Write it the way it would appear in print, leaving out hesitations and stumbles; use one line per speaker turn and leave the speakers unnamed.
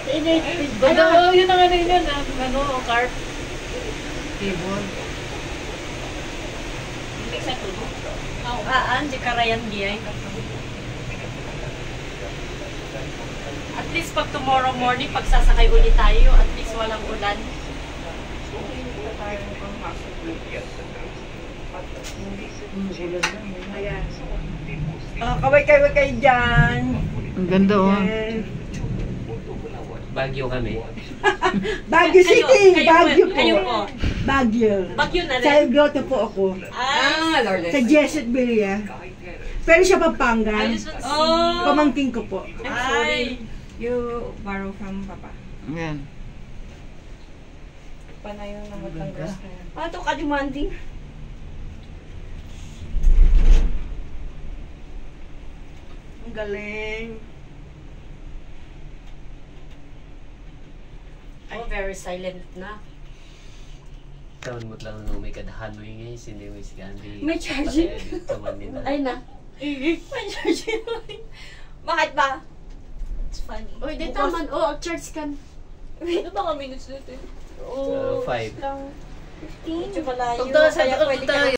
Ano, yun ang ano yun, ano, cart. Table. Hindi sa tulog.
Di karayan diay. At least pag tomorrow morning, pagsasakay ulit tayo, at least walang ulan.
Ayan.
Kaway kayo dyan.
Ang ganda oh.
Baguio kami.
Baguio City! Baguio po.
Kayo po.
Baguio.
Baguio na
Sa
rin.
Grotto po ako.
Lord.
Sa Jesuit Villa. Pero siya Pampanga.
Oh!
Pamangking ko po.
Ay!
You borrow from Papa.
Ayan.
Panayon na matanggas na yan.
Pato ka demanding?
Ang galing.
Ay, very silent na.
Taon mo lang no, may kadahan mo yung ngayon, hindi mo isigandi.
May charging? Ay na.
May charging. Bakit ba? It's funny.
Uy, di taman. Oh, charge ka.
Ano ba minutes dito?
Oh, 5.
Lang 15. Medyo malayo.
Punta sa
Kaya pwede ka